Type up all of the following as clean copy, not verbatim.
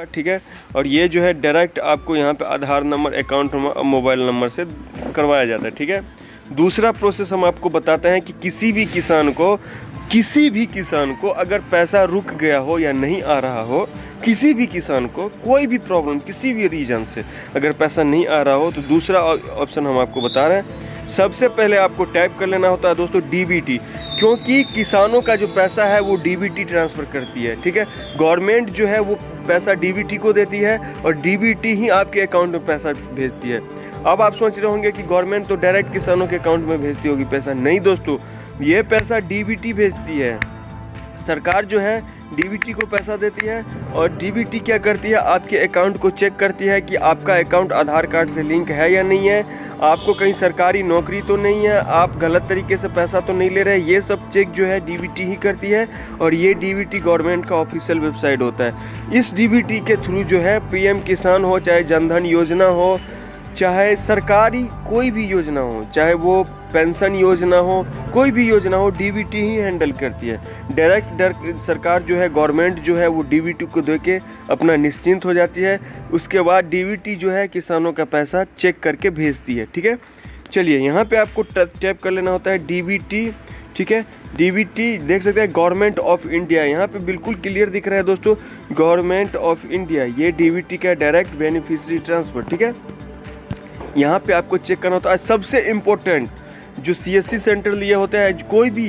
ठीक है। और ये जो है डायरेक्ट आपको यहाँ पे आधार नंबर, अकाउंट नंबर और मोबाइल नंबर से करवाया जाता है, ठीक है। दूसरा प्रोसेस हम आपको बताते हैं कि किसी भी किसान को अगर पैसा रुक गया हो या नहीं आ रहा हो, किसी भी किसान को कोई भी प्रॉब्लम, किसी भी रीजन से अगर पैसा नहीं आ रहा हो, तो दूसरा ऑप्शन हम आपको बता रहे हैं। सबसे पहले आपको टाइप कर लेना होता है दोस्तों डीबीटी, क्योंकि किसानों का जो पैसा है वो डीबीटी ट्रांसफ़र करती है, ठीक है। गवर्नमेंट जो है वो पैसा डीबीटी को देती है और डीबीटी ही आपके अकाउंट में पैसा भेजती है। अब आप सोच रहे होंगे कि गवर्नमेंट तो डायरेक्ट किसानों के अकाउंट में भेजती होगी पैसा। नहीं दोस्तों, ये पैसा डीबीटी भेजती है। सरकार जो है डीबीटी को पैसा देती है और डीबीटी क्या करती है, आपके अकाउंट को चेक करती है कि आपका अकाउंट आधार कार्ड से लिंक है या नहीं है, आपको कहीं सरकारी नौकरी तो नहीं है, आप गलत तरीके से पैसा तो नहीं ले रहे। ये सब चेक जो है डीबीटी ही करती है और ये डीबीटी गवर्नमेंट का ऑफिशियल वेबसाइट होता है। इस डीबीटी के थ्रू जो है पीएम किसान हो, चाहे जनधन योजना हो, चाहे सरकारी कोई भी योजना हो, चाहे वो पेंशन योजना हो, कोई भी योजना हो, डीबीटी ही हैंडल करती है। डायरेक्ट सरकार जो है, गवर्नमेंट जो है वो डीबीटी को दे के अपना निश्चिंत हो जाती है। उसके बाद डीबीटी जो है किसानों का पैसा चेक करके भेजती है, ठीक है। चलिए यहाँ पे आपको टैप कर लेना होता है डीबीटी, ठीक है। डीबीटी देख सकते हैं गवर्नमेंट ऑफ इंडिया, यहाँ पे बिल्कुल क्लियर दिख रहा है दोस्तों, गवर्नमेंट ऑफ इंडिया, ये डीबीटी का डायरेक्ट बेनिफिशियरी ट्रांसफ़र, ठीक है। यहाँ पे आपको चेक करना होता है। सबसे इम्पोर्टेंट जो सीएससी सेंटर लिए होते हैं, कोई भी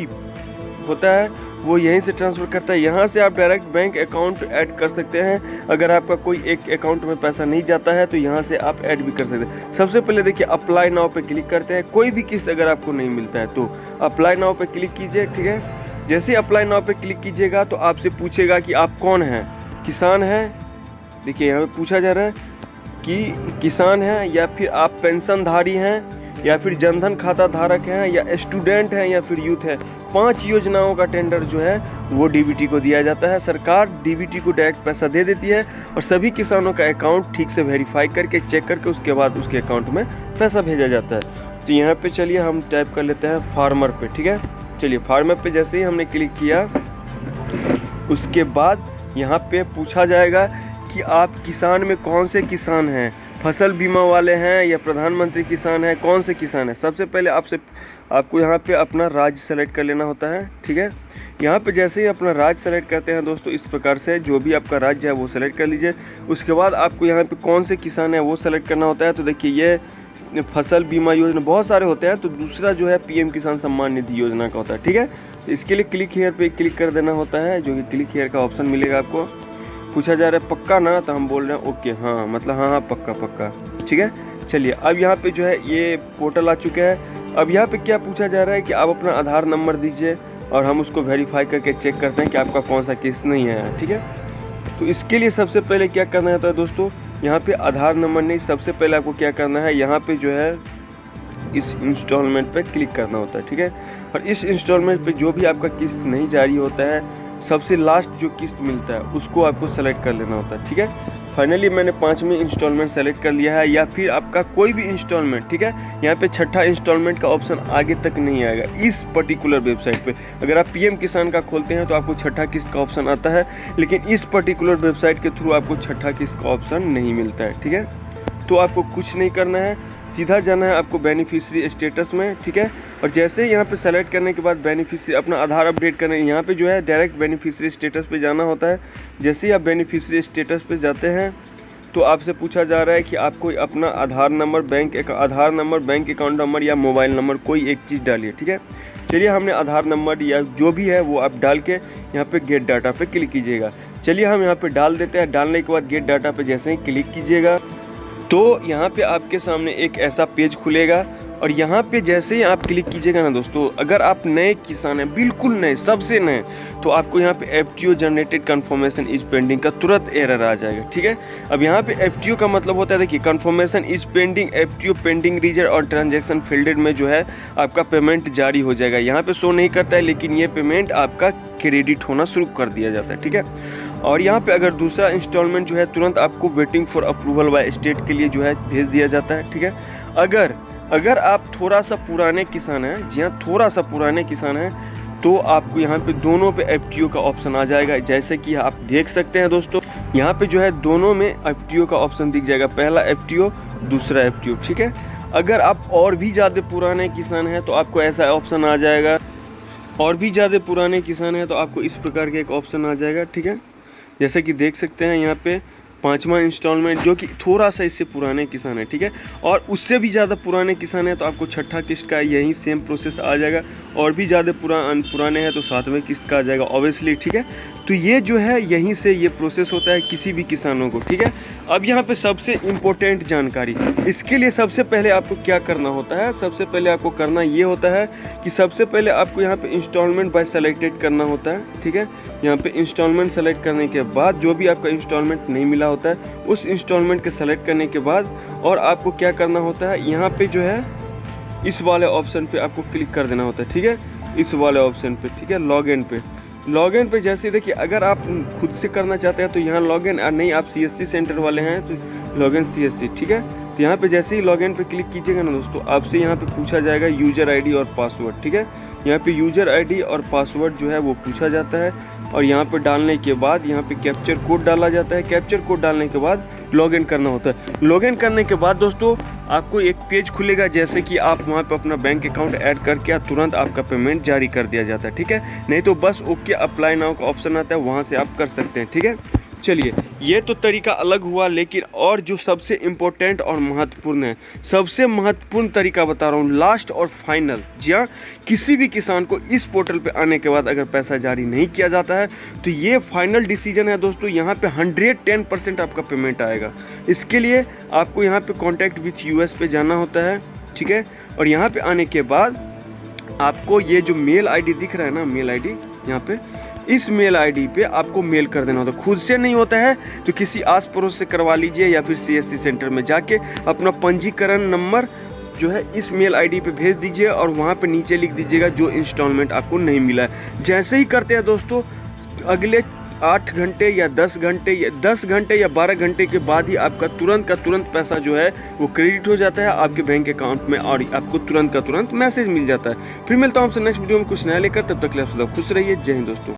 होता है वो यहीं से ट्रांसफ़र करता है। यहाँ से आप डायरेक्ट बैंक अकाउंट ऐड कर सकते हैं। अगर आपका कोई एक अकाउंट में पैसा नहीं जाता है तो यहाँ से आप ऐड भी कर सकते हैं। सबसे पहले देखिए अप्लाई नाउ पे क्लिक करते हैं। कोई भी किस्त अगर आपको नहीं मिलता है तो अप्लाई नाउ पे क्लिक कीजिए, ठीक है। जैसे ही अप्लाई नाउ पे क्लिक कीजिएगा तो आपसे पूछेगा कि आप कौन हैं, किसान हैं। देखिए यहाँ पे पूछा जा रहा है कि किसान हैं या फिर आप पेंशनधारी हैं या फिर जनधन खाता धारक हैं या स्टूडेंट हैं या फिर यूथ है। 5 योजनाओं का टेंडर जो है वो डीबीटी को दिया जाता है। सरकार डीबीटी को डायरेक्ट पैसा दे देती है और सभी किसानों का अकाउंट ठीक से वेरीफाई करके चेक करके उसके बाद उसके अकाउंट में पैसा भेजा जाता है। तो यहाँ पे चलिए हम टाइप कर लेते हैं फार्मर पे, ठीक है। चलिए फार्मर पे जैसे ही हमने क्लिक किया उसके बाद यहाँ पे पूछा जाएगा कि आप किसान में कौन से किसान हैं, फसल बीमा वाले हैं या प्रधानमंत्री किसान हैं, कौन से किसान हैं। सबसे पहले आपको यहाँ पे अपना राज्य सेलेक्ट कर लेना होता है, ठीक है। यहाँ पे जैसे ही अपना राज्य सेलेक्ट करते हैं दोस्तों, इस प्रकार से जो भी आपका राज्य है वो सेलेक्ट कर लीजिए। उसके बाद आपको यहाँ पे कौन से किसान है वो सेलेक्ट करना होता है। तो देखिए ये फसल बीमा योजना बहुत सारे होते हैं, तो दूसरा जो है पीएम किसान सम्मान निधि योजना का होता है, ठीक है। इसके लिए क्लिक हियर पे क्लिक कर देना होता है, जो कि क्लिक हियर का ऑप्शन मिलेगा आपको। पूछा जा रहा है पक्का ना, तो हम बोल रहे हैं ओके, हाँ मतलब हाँ पक्का, ठीक है। चलिए अब यहाँ पे जो है ये पोर्टल आ चुका है। अब यहाँ पे क्या पूछा जा रहा है कि आप अपना आधार नंबर दीजिए और हम उसको वेरीफाई करके चेक करते हैं कि आपका कौन सा किस्त नहीं आया, ठीक है। तो इसके लिए सबसे पहले क्या करना होता है दोस्तों, यहाँ पे आधार नंबर नहीं, सबसे पहले आपको क्या करना है, यहाँ पे जो है इस इंस्टॉलमेंट पे क्लिक करना होता है, ठीक है। और इस इंस्टॉलमेंट पे जो भी आपका किस्त नहीं जारी होता है, सबसे लास्ट जो किस्त मिलता है उसको आपको सेलेक्ट कर लेना होता है, ठीक है। फाइनली मैंने 5वीं इंस्टॉलमेंट सेलेक्ट कर लिया है, या फिर आपका कोई भी इंस्टॉलमेंट, ठीक है। यहाँ पे 6ठा इंस्टॉलमेंट का ऑप्शन आगे तक नहीं आएगा इस पर्टिकुलर वेबसाइट पे। अगर आप पीएम किसान का खोलते हैं तो आपको 6ठा किस्त का ऑप्शन आता है, लेकिन इस पर्टिकुलर वेबसाइट के थ्रू आपको 6ठा किस्त का ऑप्शन नहीं मिलता है, ठीक है। तो आपको कुछ नहीं करना है, सीधा जाना है आपको बेनिफिशियरी स्टेटस में, ठीक है। और जैसे ही यहाँ पे सेलेक्ट करने के बाद बेनिफिशियरी अपना आधार अपडेट करने, यहाँ पे जो है डायरेक्ट बेनिफिशियरी स्टेटस पे जाना होता है। जैसे ही आप बेनिफिशियरी स्टेटस पे जाते हैं तो आपसे पूछा जा रहा है कि आपको अपना आधार नंबर, बैंक अकाउंट नंबर या मोबाइल नंबर कोई एक चीज़ डालिए, ठीक है। चलिए हमने आधार नंबर या जो भी है वो आप डाल के यहाँ पे गेट डाटा पे क्लिक कीजिएगा। चलिए हम यहाँ पे डाल देते हैं। डालने के बाद गेट डाटा पे जैसे ही क्लिक कीजिएगा तो यहाँ पे आपके सामने एक ऐसा पेज खुलेगा और यहाँ पे जैसे ही आप क्लिक कीजिएगा ना दोस्तों, अगर आप नए किसान हैं, बिल्कुल नए, सबसे नए, तो आपको यहाँ पे FTO generated confirmation is pending का तुरंत एरर आ जाएगा, ठीक है। अब यहाँ पे एफटीओ का मतलब होता है, देखिए confirmation is pending, FTO pending reason और ट्रांजेक्शन फील्डेड में जो है आपका पेमेंट जारी हो जाएगा। यहाँ पे शो नहीं करता है, लेकिन ये पेमेंट आपका क्रेडिट होना शुरू कर दिया जाता है, ठीक है। और यहाँ पे अगर दूसरा इंस्टॉलमेंट जो है तुरंत आपको waiting for approval by state के लिए जो है भेज दिया जाता है, ठीक है। अगर आप थोड़ा सा पुराने किसान हैं, जी हाँ थोड़ा सा पुराने किसान हैं, तो आपको यहाँ पे दोनों पे FTO का ऑप्शन आ जाएगा। जैसे कि आप देख सकते हैं दोस्तों, यहाँ पे जो है दोनों में FTO का ऑप्शन दिख जाएगा, पहला FTO दूसरा FTO, ठीक है। अगर आप और भी ज़्यादा पुराने किसान हैं तो आपको ऐसा ऑप्शन आ जाएगा, और भी ज़्यादा पुराने किसान हैं तो आपको इस प्रकार का एक ऑप्शन आ जाएगा, ठीक है। जैसे कि देख सकते हैं यहाँ पे 5वां इंस्टॉलमेंट, जो कि थोड़ा सा इससे पुराने किसान है, ठीक है। और उससे भी ज़्यादा पुराने किसान है तो आपको छठा किस्त का यही सेम प्रोसेस आ जाएगा, और भी ज़्यादा पुराने हैं तो 7वें किस्त का आ जाएगा ऑब्वियसली, ठीक है। तो ये जो है यहीं से ये प्रोसेस होता है किसी भी किसानों को, ठीक है। अब यहाँ पे सबसे इम्पोर्टेंट जानकारी, इसके लिए सबसे पहले आपको क्या करना होता है, सबसे पहले आपको करना ये होता है कि सबसे पहले आपको यहाँ पे इंस्टॉलमेंट बाय सेलेक्टेड करना होता है, ठीक है। यहाँ पे इंस्टॉलमेंट सेलेक्ट करने के बाद जो भी आपका इंस्टॉलमेंट नहीं मिला होता है उस इंस्टॉलमेंट के सेलेक्ट करने के बाद और आपको क्या करना होता है, यहाँ पे जो है इस वाले ऑप्शन पे आपको क्लिक कर देना होता है, ठीक है, इस वाले ऑप्शन पे, ठीक है, लॉगिन पे। लॉगिन पे जैसे देखिए, अगर आप खुद से करना चाहते हैं तो यहाँ लॉगिन, और नहीं आप CSC सेंटर वाले हैं तो लॉगिन CSC, ठीक है। तो यहाँ पे जैसे ही लॉगिन पे क्लिक कीजिएगा ना दोस्तों, आपसे यहाँ पे पूछा जाएगा यूज़र ID और पासवर्ड, ठीक है। यहाँ पे यूज़र ID और पासवर्ड जो है वो पूछा जाता है, और यहाँ पे डालने के बाद यहाँ पे कैप्चर कोड डाला जाता है। कैप्चर कोड डालने के बाद लॉगिन करना होता है। लॉगिन करने के बाद दोस्तों आपको एक पेज खुलेगा, जैसे कि आप वहाँ पे अपना बैंक अकाउंट ऐड करके तुरंत आपका पेमेंट जारी कर दिया जाता है, ठीक है। नहीं तो बस ओके अप्लाई नाउ का ऑप्शन आता है, वहाँ से आप कर सकते हैं, ठीक है। चलिए, ये तो तरीका अलग हुआ, लेकिन और जो सबसे इम्पोर्टेंट और महत्वपूर्ण है, सबसे महत्वपूर्ण तरीका बता रहा हूँ, लास्ट और फाइनल। जी हाँ, किसी भी किसान को इस पोर्टल पे आने के बाद अगर पैसा जारी नहीं किया जाता है तो ये फाइनल डिसीजन है दोस्तों, यहाँ पे 110% आपका पेमेंट आएगा। इसके लिए आपको यहाँ पे कॉन्टैक्ट विथ US पे जाना होता है, ठीक है। और यहाँ पे आने के बाद आपको ये जो मेल ID दिख रहा है ना, मेल ID यहाँ पे, इस मेल ID पे आपको मेल कर देना होता है। खुद से नहीं होता है तो किसी आस पड़ोस से करवा लीजिए, या फिर CSC सेंटर में जाके अपना पंजीकरण नंबर जो है इस मेल ID पे भेज दीजिए, और वहाँ पे नीचे लिख दीजिएगा जो इंस्टॉलमेंट आपको नहीं मिला है। जैसे ही करते हैं दोस्तों, अगले 8 घंटे या 10 घंटे या 10 घंटे या 12 घंटे के बाद ही आपका तुरंत का तुरंत पैसा जो है वो क्रेडिट हो जाता है आपके बैंक अकाउंट में, और आपको तुरंत का तुरंत मैसेज मिल जाता है। फिर मिलता हूँ आपसे नेक्स्ट वीडियो में कुछ नया लेकर, तब तक के लिए आप सब खुश रहिए। जय हिंद दोस्तों।